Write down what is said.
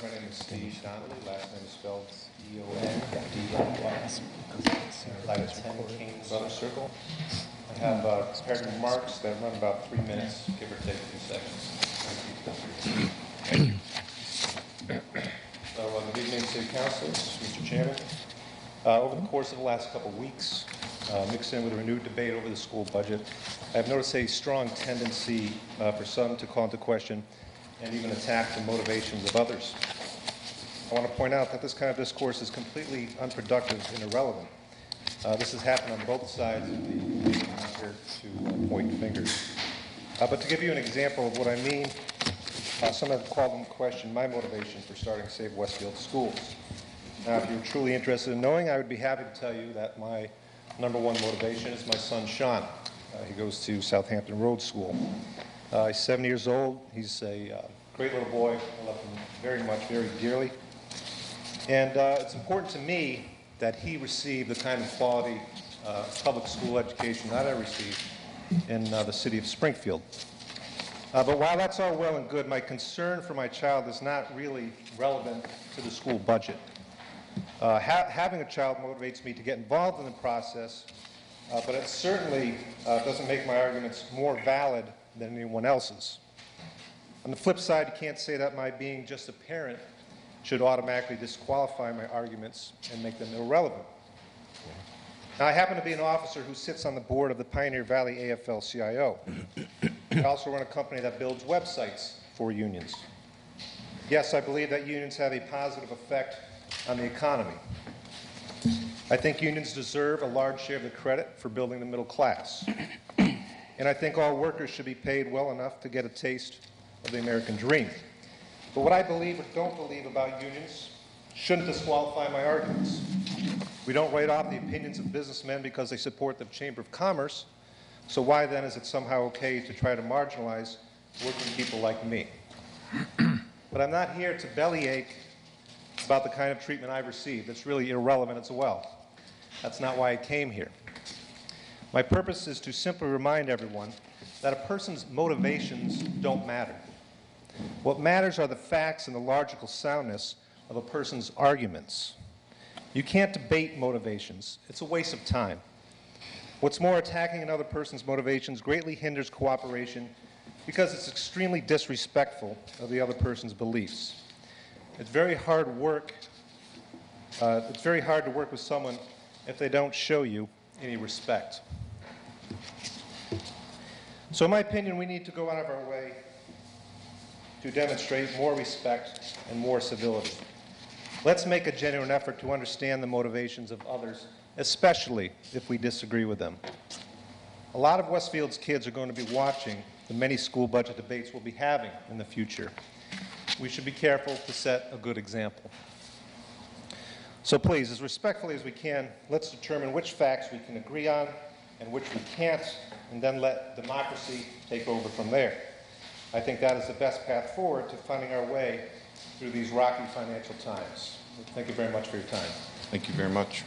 My name is Steve Dondley. Last name is spelled D-O-N-D-L-Y. Line 10 Kings Brother Circle. I have prepared remarks that run about 3 minutes, give or take 2 seconds. Thank you. So, good evening, City Councilors, Mr. Chairman. Over the course of the last couple of weeks, mixed in with a renewed debate over the school budget, I have noticed a strong tendency for some to call into question and even attack the motivations of others. I want to point out that this kind of discourse is completely unproductive and irrelevant. This has happened on both sides of the debate. I'm not here to point fingers. But to give you an example of what I mean, some have called into question my motivation for starting Save Westfield Schools. Now, if you're truly interested in knowing, I would be happy to tell you that my number one motivation is my son, Sean. He goes to Southampton Road School. He's 7 years old. He's a great little boy. I love him very much, very dearly. And it's important to me that he receive the kind of quality public school education that I received in the city of Springfield. But while that's all well and good, my concern for my child is not really relevant to the school budget. Having a child motivates me to get involved in the process, but it certainly doesn't make my arguments more valid than anyone else's. On the flip side, you can't say that my being just a parent should automatically disqualify my arguments and make them irrelevant. Now, I happen to be an officer who sits on the board of the Pioneer Valley AFL-CIO. I also run a company that builds websites for unions. Yes, I believe that unions have a positive effect on the economy. I think unions deserve a large share of the credit for building the middle class. And I think all workers should be paid well enough to get a taste of the American dream. But what I believe or don't believe about unions shouldn't disqualify my arguments. We don't write off the opinions of businessmen because they support the Chamber of Commerce, so why then is it somehow okay to try to marginalize working people like me? But I'm not here to bellyache about the kind of treatment I've received. It's really irrelevant as well. That's not why I came here. My purpose is to simply remind everyone that a person's motivations don't matter. What matters are the facts and the logical soundness of a person's arguments. You can't debate motivations. It's a waste of time. What's more, attacking another person's motivations greatly hinders cooperation because it's extremely disrespectful of the other person's beliefs. It's very hard to work with someone if they don't show you any respect. So in my opinion, we need to go out of our way to demonstrate more respect and more civility. Let's make a genuine effort to understand the motivations of others, especially if we disagree with them. A lot of Westfield's kids are going to be watching the many school budget debates we'll be having in the future. We should be careful to set a good example. So please, as respectfully as we can, let's determine which facts we can agree on and which we can't, and then let democracy take over from there. I think that is the best path forward to finding our way through these rocky financial times. Thank you very much for your time. Thank you very much.